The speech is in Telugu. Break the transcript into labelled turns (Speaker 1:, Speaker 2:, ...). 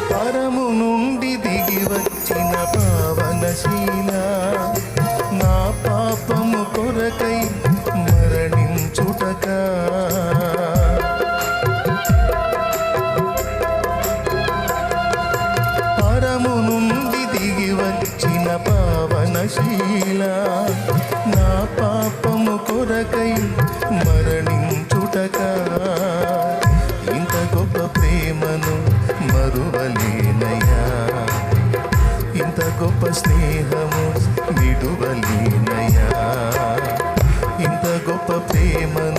Speaker 1: పరము నుండి దిగి వచ్చిన పావనశీల నా పాపము కొరకై మరణించుటక పరము నుండి దిగి వచ్చిన పావనశీల నా పాపము కొరకై మరణించుటక ఇంత గొప్ప ప్రేమను మరువలేనయ్యా ఇంత గొప్ప స్నేహము విడువలేనయ్యా ఇంత గొప్ప ప్రేమను